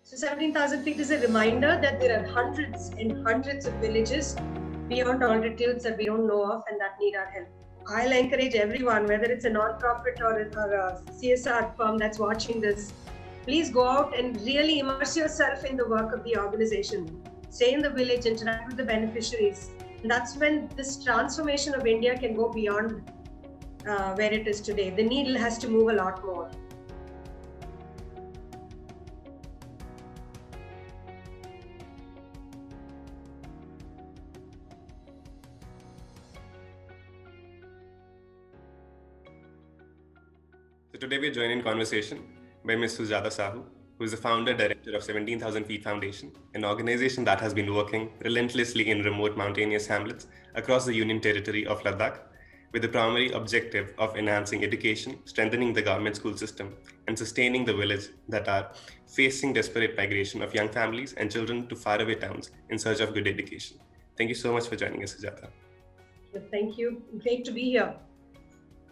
So 17,000 feet is a reminder that there are hundreds and hundreds of villages beyond altitudes that we don't know of and that need our help. I'll encourage everyone, whether it's a non-profit or a CSR firm that's watching this, please go out and really immerse yourself in the work of the organization. Stay in the village, interact with the beneficiaries. And that's when this transformation of India can go beyond where it is today. The needle has to move a lot more. So today we're joined in conversation by Ms. Sujata Sahu, who is the founder director of 17,000 Feet Foundation, an organization that has been working relentlessly in remote mountainous hamlets across the Union Territory of Ladakh, with the primary objective of enhancing education, strengthening the government school system, and sustaining the village that are facing desperate migration of young families and children to faraway towns in search of good education. Thank you so much for joining us, Sujata. Thank you. Great to be here.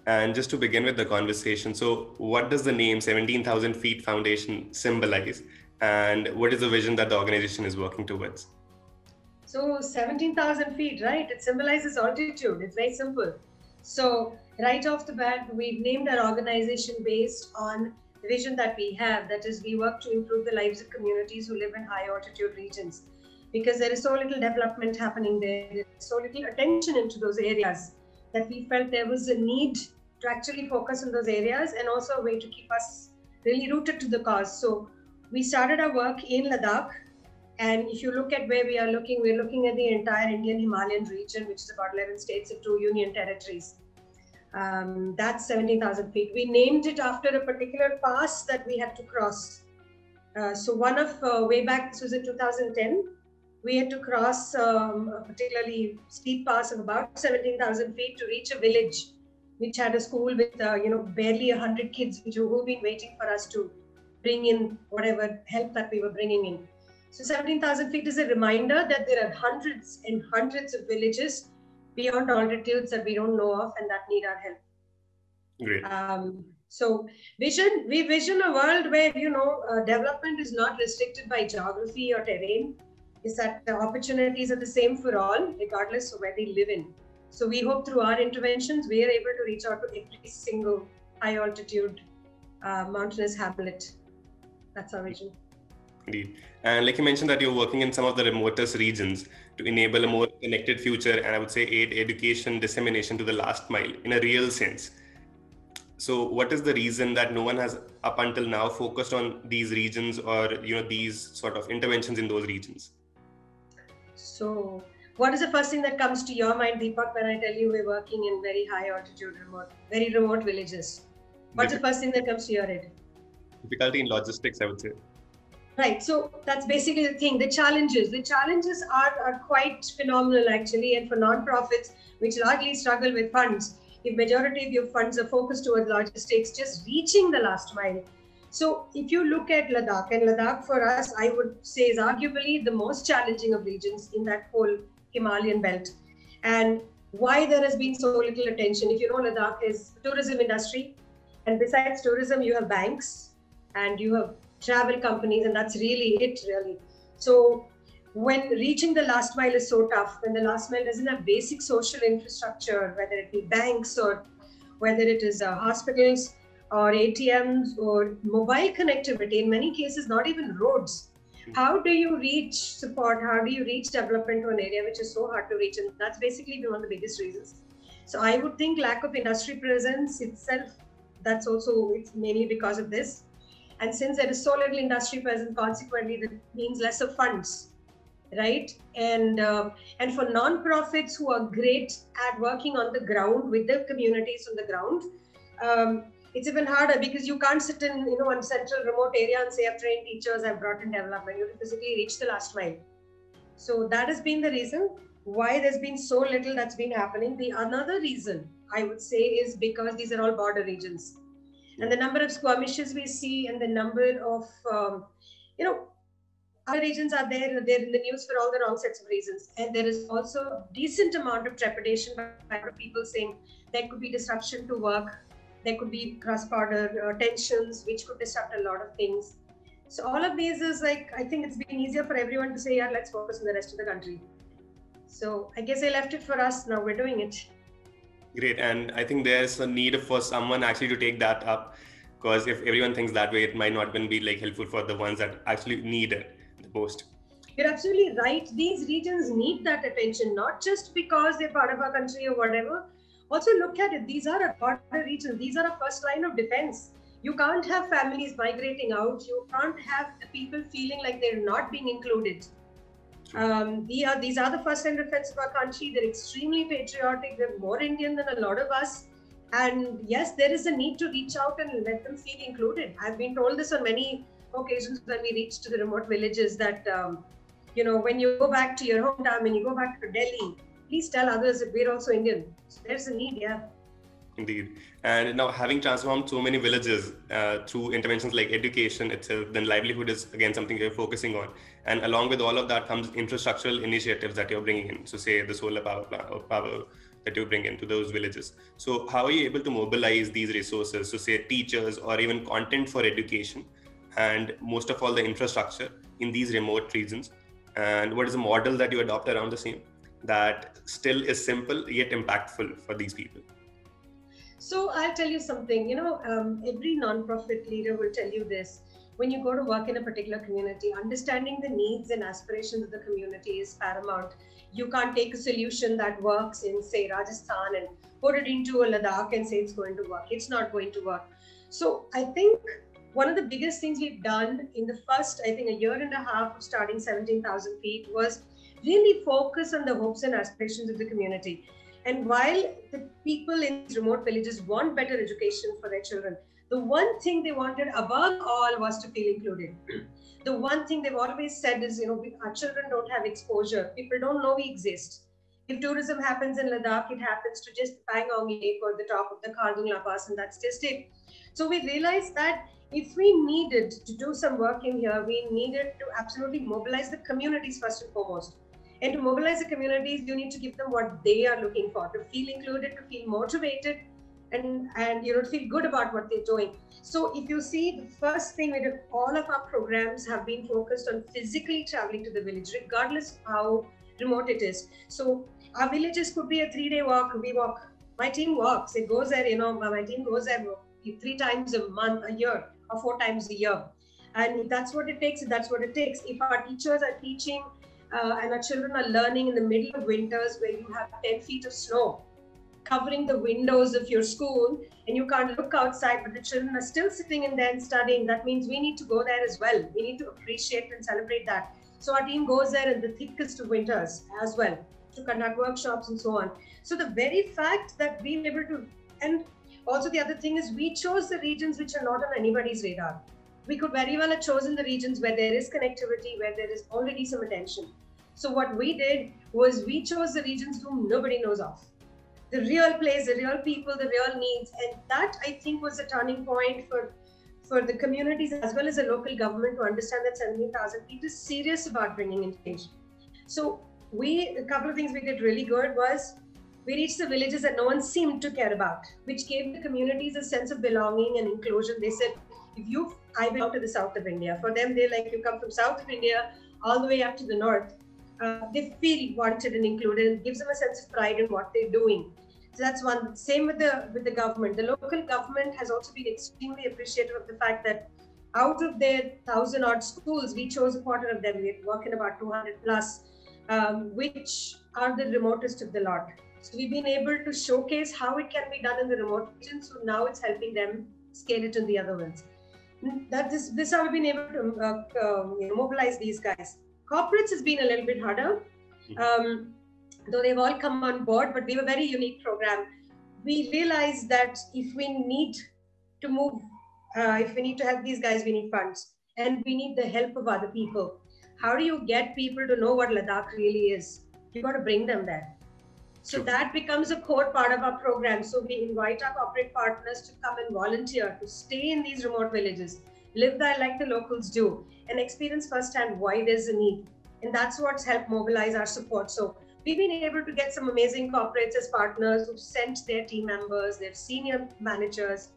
And just to begin with the conversation, so what does the name 17,000 Feet Foundation symbolize, and what is the vision that the organization is working towards? So 17,000 feet, right? It symbolizes altitude. It's very simple. So right off the bat, we've named our organization based on the vision that we have. That is, we work to improve the lives of communities who live in high altitude regions, because there is so little development happening there. There's so little attention into those areas that we felt there was a need to actually focus on those areas, and also a way to keep us really rooted to the cause. So we started our work in Ladakh. And if you look at where we are looking, we're looking at the entire Indian Himalayan region, which is about 11 states and 2 union territories. That's 17,000 feet. We named it after a particular pass that we had to cross. So way back, this was in 2010, we had to cross a particularly steep pass of about 17,000 feet to reach a village, which had a school with barely 100 kids who've been waiting for us to bring in whatever help that we were bringing in. So 17,000 feet is a reminder that there are hundreds and hundreds of villages beyond altitudes that we don't know of and that need our help. Great. So we vision a world where, development is not restricted by geography or terrain. Is that the opportunities are the same for all, regardless of where they live in. So we hope through our interventions, we are able to reach out to every single high altitude mountainous hamlet. That's our vision. Indeed. And like you mentioned that you're working in some of the remotest regions to enable a more connected future, and I would say aid education dissemination to the last mile in a real sense. So what is the reason that no one has up until now focused on these regions or these sort of interventions in those regions? So what is the first thing that comes to your mind, Deepak, when I tell you we're working in very high altitude, very remote villages? What's the first thing that comes to your head? Difficulty in logistics, I would say. Right. So that's basically the thing. The challenges are quite phenomenal, actually. And for nonprofits, which largely struggle with funds, if majority of your funds are focused towards logistics, just reaching the last mile. So if you look at Ladakh, and Ladakh for us, I would say is arguably the most challenging of regions in that whole Himalayan belt. And why there has been so little attention. If you know, Ladakh is tourism industry. And besides tourism, you have banks and you have travel companies, and that's really it, really. So when reaching the last mile is so tough, when the last mile doesn't have basic social infrastructure, whether it be banks or whether it is hospitals or ATMs or mobile connectivity, in many cases, not even roads. How do you reach support? How do you reach development to an area which is so hard to reach? And that's basically one of the biggest reasons. So I would think lack of industry presence itself, it's mainly because of this. And since there is so little industry present, consequently, that means lesser funds, right? And for nonprofits who are great at working on the ground with the communities on the ground, it's even harder because you can't sit in one central remote area and say, I've trained teachers, I've brought in development. You have to physically reach the last mile. So that has been the reason why there's been so little that's been happening. The another reason I would say is because these are all border regions. And the number of skirmishes we see and the number of, other regions are there, they're in the news for all the wrong sets of reasons. And there is also a decent amount of trepidation by people saying there could be disruption to work, there could be cross-border tensions, which could disrupt a lot of things. So all of these is like, I think it's been easier for everyone to say, yeah, let's focus on the rest of the country. So I guess I left it for us. Now we're doing it. Great. And I think there's a need for someone actually to take that up, because if everyone thinks that way, it might not even be like helpful for the ones that actually need it the most. You're absolutely right. These regions need that attention, not just because they're part of our country or whatever. Also look at it. These are our border regions. These are our first line of defense. You can't have families migrating out. You can't have people feeling like they're not being included. These are the first line defense of our country. They're extremely patriotic. They're more Indian than a lot of us. And yes, there is a need to reach out and let them feel included. I've been told this on many occasions when we reach to the remote villages that, when you go back to your hometown, when you go back to Delhi, please tell others that we're also Indian. So there's a need, yeah. Indeed. And now, having transformed so many villages through interventions like education itself, then livelihood is again something you're focusing on. And along with all of that comes infrastructural initiatives that you're bringing in. So say the solar power that you bring into those villages. So how are you able to mobilize these resources? So say teachers or even content for education, and most of all the infrastructure in these remote regions. And what is the model that you adopt around the same that still is simple yet impactful for these people? So I'll tell you something, every nonprofit leader will tell you this. When you go to work in a particular community, understanding the needs and aspirations of the community is paramount. You can't take a solution that works in, say, Rajasthan and put it into a Ladakh and say it's going to work. It's not going to work. So I think one of the biggest things we've done in the first, I think, a year and a half of starting 17,000 feet was really focus on the hopes and aspirations of the community. And while the people in these remote villages want better education for their children, the one thing they wanted above all was to feel included. The one thing they've always said is, our children don't have exposure. People don't know we exist. If tourism happens in Ladakh, it happens to just Pangong Lake or the top of the Khardungla Pass, and that's just it. So we realized that if we needed to do some work in here, we needed to absolutely mobilize the communities first and foremost. And to mobilize the communities, you need to give them what they are looking for, to feel included, to feel motivated, and to feel good about what they're doing. So if you see, the first thing we did, all of our programs have been focused on physically traveling to the village, regardless of how remote it is. So our villages could be a 3-day walk. We walk. My team walks. It goes there, my team goes there 3 times a year, or 4 times a year. And that's what it takes. That's what it takes. If our teachers are teaching, and our children are learning in the middle of winters where you have 10 feet of snow covering the windows of your school and you can't look outside, but the children are still sitting in there and studying, that means we need to go there as well. We need to appreciate and celebrate that. So our team goes there in the thickest of winters as well to conduct workshops and so on. So the very fact that we were able to, and also the other thing is we chose the regions which are not on anybody's radar. We could very well have chosen the regions where there is connectivity, where there is already some attention. So what we did was we chose the regions whom nobody knows of. The real place, the real people, the real needs. And that, I think, was a turning point for the communities as well as the local government to understand that 17,000 feet is serious about bringing in change. So a couple of things we did really good was we reached the villages that no one seemed to care about, which gave the communities a sense of belonging and inclusion. They said, I belong to the south of India. For them, they're like, you come from south of India all the way up to the north. They feel wanted and included. It gives them a sense of pride in what they're doing. So that's one. Same with the government. The local government has also been extremely appreciative of the fact that out of their 1,000-odd schools, we chose a quarter of them. We work in about 200 plus, which are the remotest of the lot. So we've been able to showcase how it can be done in the remote regions. So now it's helping them scale it in the other ones. This how we've been able to mobilize these guys. Corporates has been a little bit harder, though they've all come on board, but we have a very unique program. We realized that if we need to move, if we need to help these guys, we need funds and we need the help of other people. How do you get people to know what Ladakh really is? You got to bring them there. So that becomes a core part of our program. So we invite our corporate partners to come and volunteer, to stay in these remote villages, live there like the locals do, and experience firsthand why there's a need. And that's what's helped mobilize our support. So we've been able to get some amazing corporates as partners who've sent their team members, their senior managers,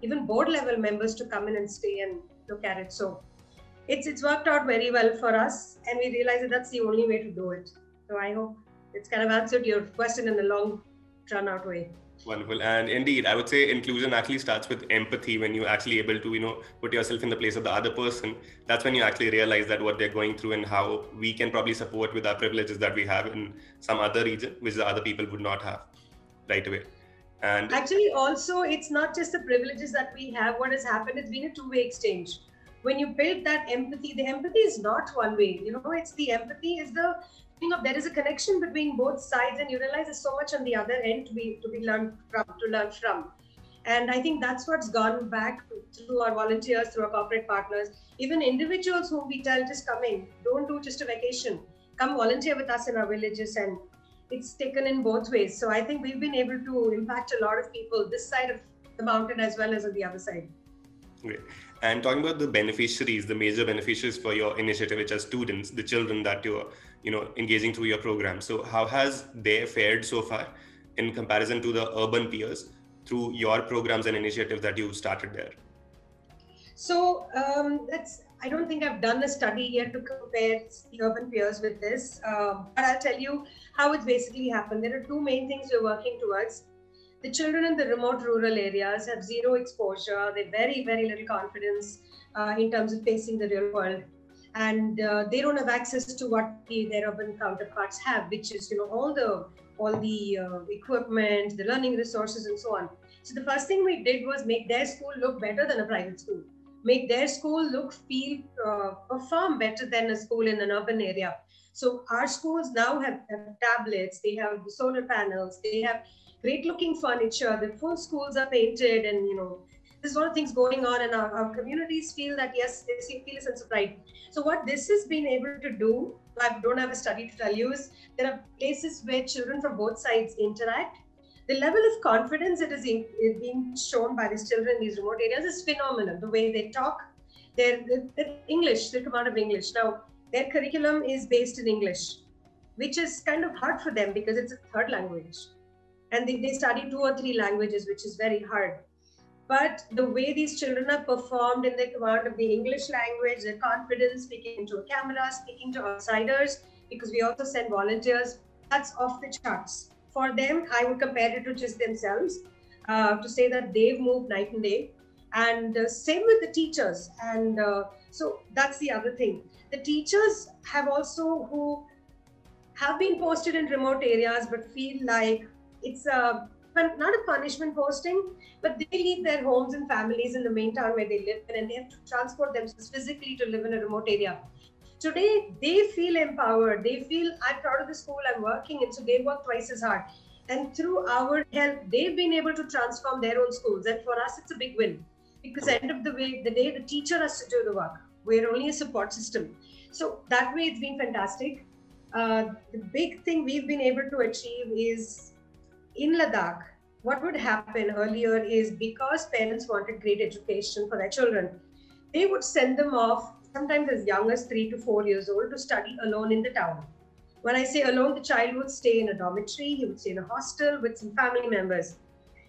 even board level members to come in and stay and look at it. So it's worked out very well for us, and we realize that that's the only way to do it. So I hope it's kind of answered your question in a long, drawn-out way. Wonderful. And indeed, I would say inclusion actually starts with empathy. When you're actually able to, put yourself in the place of the other person, that's when you actually realize that what they're going through and how we can probably support with our privileges that we have in some other region, which the other people would not have right away. And actually, also, it's not just the privileges that we have. What has happened, it's been a two-way exchange. When you build that empathy, the empathy is not one way. It's the empathy is the there is a connection between both sides, and you realize there's so much on the other end to be learned from. And I think that's what's gone back through our volunteers, through our corporate partners, even individuals whom we tell just come in, don't do just a vacation, come volunteer with us in our villages, and it's taken in both ways. So I think we've been able to impact a lot of people this side of the mountain as well as on the other side. Great. And talking about the beneficiaries, the major beneficiaries for your initiative, which are students, the children that you're, engaging through your program. So how has they fared so far in comparison to the urban peers through your programs and initiatives that you started there? So I don't think I've done a study yet to compare the urban peers with this, but I'll tell you how it's basically happened. There are two main things we're working towards. The children in the remote rural areas have zero exposure. They have very, very little confidence in terms of facing the real world. And they don't have access to what their urban counterparts have, which is, all the equipment, the learning resources, and so on. So the first thing we did was make their school look better than a private school. Make their school look, feel, perform better than a school in an urban area. So our schools now have tablets, they have solar panels, they have great looking furniture, the full schools are painted, and there's a lot of things going on, and our communities feel that, yes, they feel a sense of pride. So what this has been able to do, I don't have a study to tell you, is there are places where children from both sides interact. The level of confidence that is being shown by these children in these remote areas is phenomenal. The way they talk, their English, their command of English. Now, their curriculum is based in English, which is kind of hard for them because it's a third language. And they study 2 or 3 languages, which is very hard. But the way these children are performed in the command of the English language, their confidence, speaking into a camera, speaking to outsiders, because we also send volunteers, that's off the charts. For them, I would compare it to just themselves, to say that they've moved night and day. And same with the teachers. And so that's the other thing. The teachers have also, who have been posted in remote areas, but feel like it's not a punishment posting, but they leave their homes and families in the main town where they live, and they have to transport themselves physically to live in a remote area. Today, they feel empowered. They feel, I'm proud of the school I'm working in, so they work twice as hard. And through our help, they've been able to transform their own schools. And for us, it's a big win, because at the end of the day, the teacher has to do the work. We're only a support system. So that way, it's been fantastic. The big thing we've been able to achieve is, in Ladakh, what would happen earlier is, because parents wanted great education for their children, they would send them off sometimes as young as 3 to 4 years old to study alone in the town. When I say alone, the child would stay in a dormitory, he would stay in a hostel with some family members.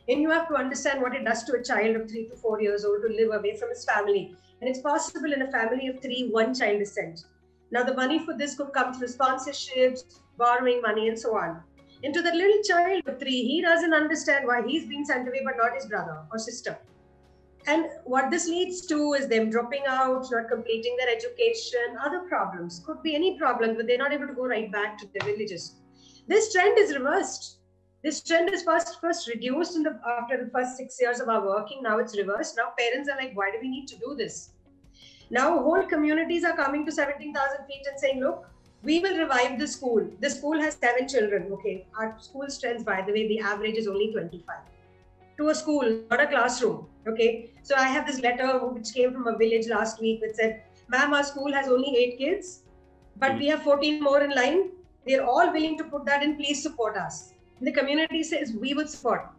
And you have to understand what it does to a child of 3 to 4 years old to live away from his family. And it's possible in a family of 3, 1 child is sent. Now the money for this could come through sponsorships, borrowing money, and so on. And to that little child of 3, he doesn't understand why he's being sent away but not his brother or sister. And what this leads to is them dropping out, not completing their education, other problems. Could be any problem, but they're not able to go right back to their villages. This trend is reversed. This trend is first reduced after the first 6 years of our working. Now it's reversed. Now parents are like, why do we need to do this? Now whole communities are coming to 17,000 feet and saying, look, we will revive the school. The school has 7 children. Okay, our school strength, by the way, the average is only 25. To a school, not a classroom. Okay, so I have this letter which came from a village last week that said, ma'am, our school has only 8 kids, but we have 14 more in line. They're all willing to put that in. Please support us. And the community says, we will support.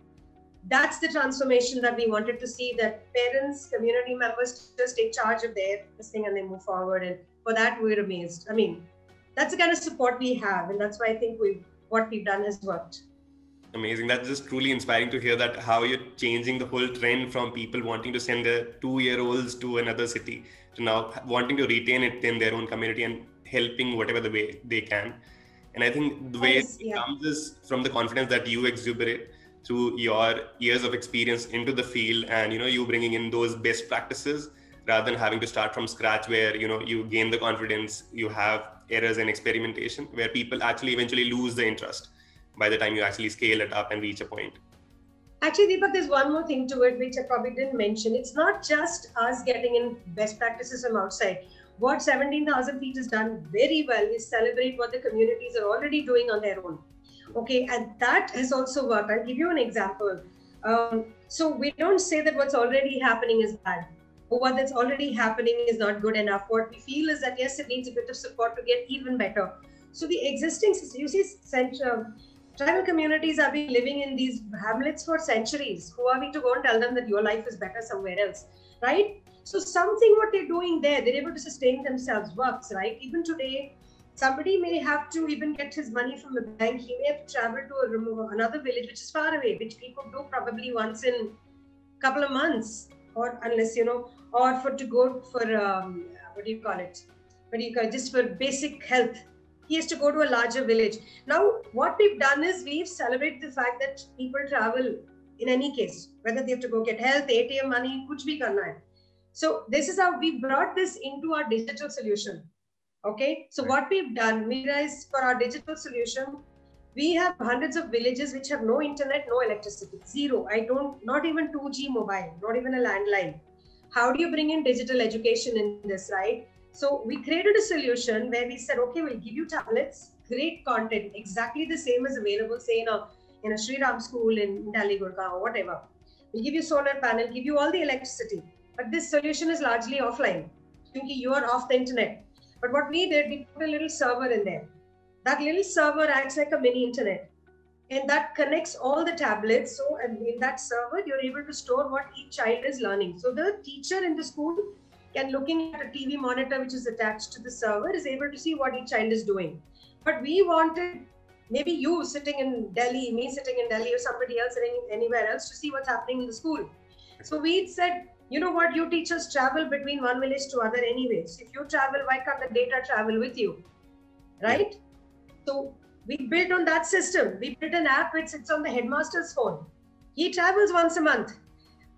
That's the transformation that we wanted to see, that parents, community members just take charge of their thing and they move forward. And for that, we're amazed. I mean, that's the kind of support we have. And that's why I think what we've done has worked. Amazing. That's just truly inspiring to hear that how you're changing the whole trend from people wanting to send their 2-year-olds to another city to now wanting to retain it in their own community and helping whatever the way they can. And I think the way it comes is from the confidence that you exuberate through your years of experience into the field, and you bringing in those best practices rather than having to start from scratch, where you gain the confidence, you have errors and experimentation, where people actually eventually lose the interest by the time you actually scale it up and reach a point. Actually, Deepak, there's one more thing to it which I probably didn't mention. It's not just us getting in best practices from outside. What 17,000 Feet has done very well is celebrate what the communities are already doing on their own. Okay, and that has also worked. I'll give you an example. So we don't say that what's already happening is bad, or what that's already happening is not good enough. What we feel is that yes, it needs a bit of support to get even better. So the existing, you see, tribal communities have been living in these hamlets for centuries. Who are we to go and tell them that your life is better somewhere else, right? So something what they're doing there, they're able to sustain themselves, works, right? Even today, somebody may have to even get his money from the bank. He may have to travel to another village which is far away, which he could do probably once in a couple of months, or unless, or to go for, just for basic health. He has to go to a larger village. Now, what we've done is we've celebrated the fact that people travel in any case, whether they have to go get health, ATM money, kuch bhi karna hai. So this is how we brought this into our digital solution. Okay. So what we've done, Meera, is for our digital solution, we have hundreds of villages which have no internet, no electricity, zero. Not even 2G mobile, not even a landline. How do you bring in digital education in this, right? So we created a solution where we said, okay, we'll give you tablets, great content, exactly the same as available, say in a Sri Ram school in Delhi, Gurgaon, or whatever. We'll give you solar panel, give you all the electricity. But this solution is largely offline, because you are off the internet. But what we did, we put a little server in there. That little server acts like a mini internet. And that connects all the tablets. So in that server, you're able to store what each child is learning. So the teacher in the school can, looking at a TV monitor which is attached to the server, is able to see what each child is doing. But we wanted maybe you sitting in Delhi, me sitting in Delhi, or somebody else sitting anywhere else to see what's happening in the school. So we said, you know what, you teachers travel between one village to other anyways. If you travel, why can't the data travel with you? Right? So we built on that system. We built an app which sits on the headmaster's phone. He travels once a month.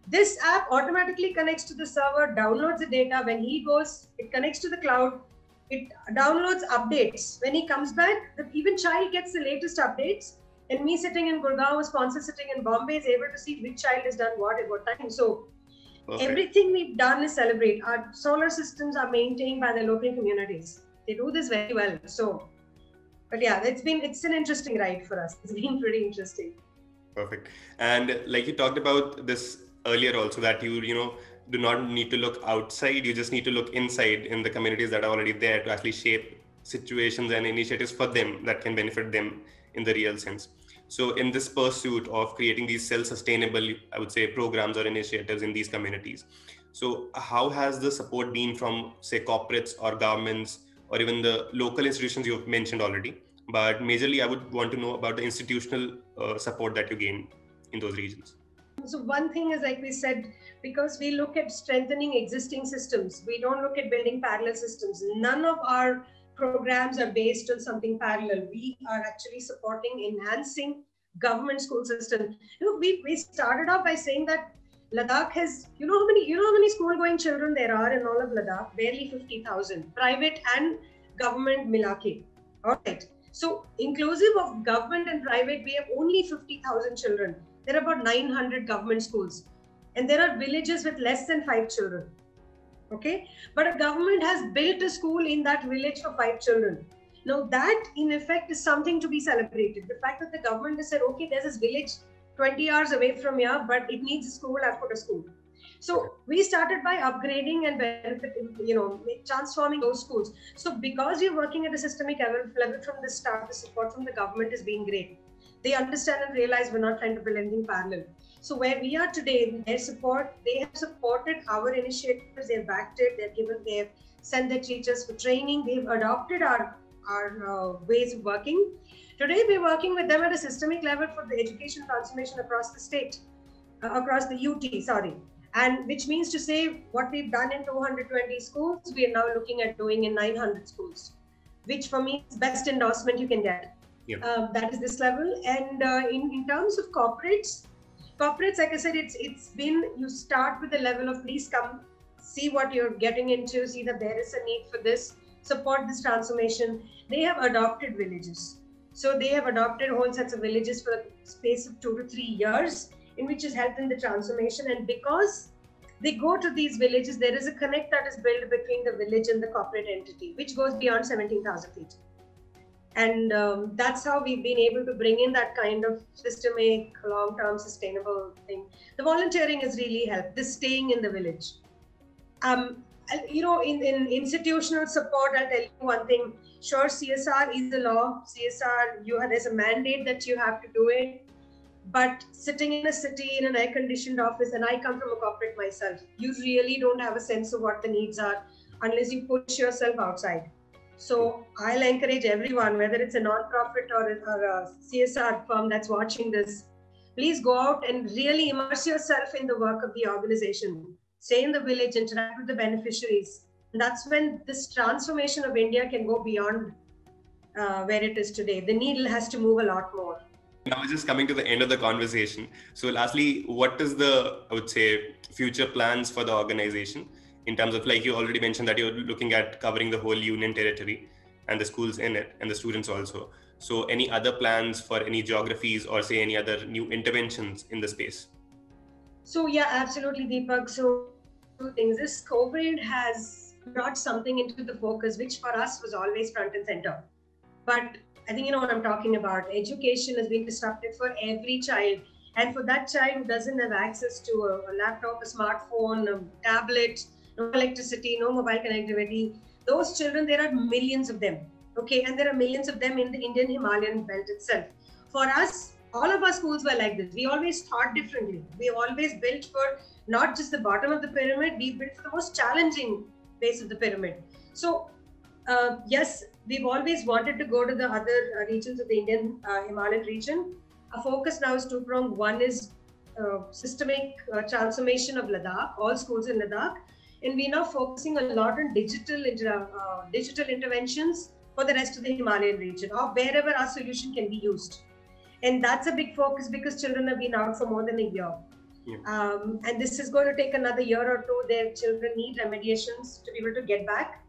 This app automatically connects to the server, downloads the data. When he goes, it connects to the cloud. It downloads updates. When he comes back, the even child gets the latest updates. And me sitting in Gurgaon, a sponsor sitting in Bombay, is able to see which child has done what at what time. So everything we've done is celebrate. Our solar systems are maintained by the local communities. They do this very well. So, but yeah, it's an interesting ride for us. It's been pretty interesting. Perfect. And like you talked about this earlier also, that you do not need to look outside, you just need to look inside in the communities that are already there to actually shape situations and initiatives for them that can benefit them in the real sense. So in this pursuit of creating these self-sustainable, I would say, programs or initiatives in these communities, so how has the support been from, say, corporates or governments, or even the local institutions you've mentioned already? But majorly, I would want to know about the institutional support that you gain in those regions. So one thing is, like we said, because we look at strengthening existing systems, we don't look at building parallel systems. None of our programs are based on something parallel. We are actually supporting, enhancing government school system. We started off by saying that Ladakh has, you know how many school-going children there are in all of Ladakh? Barely 50,000, private and government milake. All right. So inclusive of government and private, we have only 50,000 children. There are about 900 government schools, and there are villages with less than 5 children. Okay, but a government has built a school in that village for 5 children. Now that in effect is something to be celebrated. The fact that the government has said, okay, there's this village 20 hours away from here, but it needs a school, I've put a school. So we started by upgrading and transforming those schools. So because we're working at a systemic level from the start, the support from the government has been great. They understand and realize we're not trying to build anything parallel. So where we are today, they have supported our initiatives, they've backed it, they've sent their teachers for training, they've adopted our ways of working. Today, we're working with them at a systemic level for the education transformation across the state, across the UT, sorry. And which means to say what we've done in 220 schools, we are now looking at doing in 900 schools, which for me is best endorsement you can get. Yeah. That is this level. And in terms of corporates, like I said, it's been, you start with the level of please come, see what you're getting into, see that there is a need for this, support this transformation. They have adopted villages. So they have adopted whole sets of villages for a space of 2 to 3 years, in which has helped in the transformation. And because they go to these villages, there is a connect that is built between the village and the corporate entity, which goes beyond 17,000 feet. And that's how we've been able to bring in that kind of systemic, long-term, sustainable thing. The volunteering has really helped, this staying in the village. You know, in institutional support, I'll tell you one thing. Sure, CSR is the law. CSR, there's a mandate that you have to do it. But sitting in a city in an air-conditioned office, and I come from a corporate myself, you really don't have a sense of what the needs are unless you push yourself outside. So I'll encourage everyone, whether it's a non-profit or a CSR firm that's watching this, please go out and really immerse yourself in the work of the organization. Stay in the village, interact with the beneficiaries. And that's when this transformation of India can go beyond where it is today. The needle has to move a lot more. Now we're just coming to the end of the conversation. So lastly, what is the, I would say, future plans for the organization in terms of, like you already mentioned that you're looking at covering the whole union territory and the schools in it and the students also. So any other plans for any geographies or say any other new interventions in the space? So yeah, absolutely, Deepak. So two things. This COVID has brought something into the focus, which for us was always front and center. But I think you know what I'm talking about. Education has been disrupted for every child. And for that child who doesn't have access to a laptop, a smartphone, a tablet, no electricity, no mobile connectivity, those children, there are millions of them. Okay, and there are millions of them in the Indian Himalayan belt itself. For us, all of our schools were like this. We always thought differently. We always built for not just the bottom of the pyramid, we built for the most challenging base of the pyramid. So yes, we've always wanted to go to the other regions of the Indian Himalayan region. Our focus now is two-pronged. One is systemic transformation of Ladakh, all schools in Ladakh. And we're now focusing a lot on digital interventions for the rest of the Himalayan region, or wherever our solution can be used. And that's a big focus because children have been out for more than a year. Yeah. And this is going to take another year or two. Their children need remediations to be able to get back.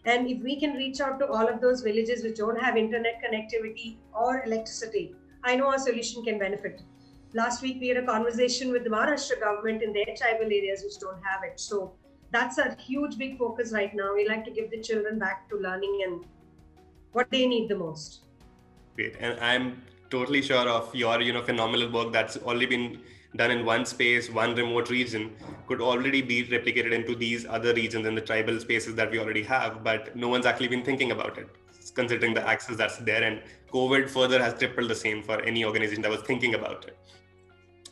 And if we can reach out to all of those villages which don't have internet connectivity or electricity, I know our solution can benefit. Last week, we had a conversation with the Maharashtra government in their tribal areas which don't have it. So that's a huge, big focus right now. We like to give the children back to learning and what they need the most. Great. And I'm totally sure of your, phenomenal work that's already been done in one space, one remote region, could already be replicated into these other regions and the tribal spaces that we already have, but no one's actually been thinking about it, considering the access that's there. And COVID further has tripled the same for any organization that was thinking about it.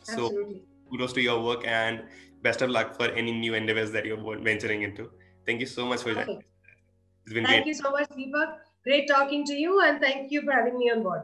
Absolutely. So kudos to your work and best of luck for any new endeavors that you're venturing into. Thank you so much for that. It's been great. Thank you so much, Deepak. Great talking to you, and thank you for having me on board.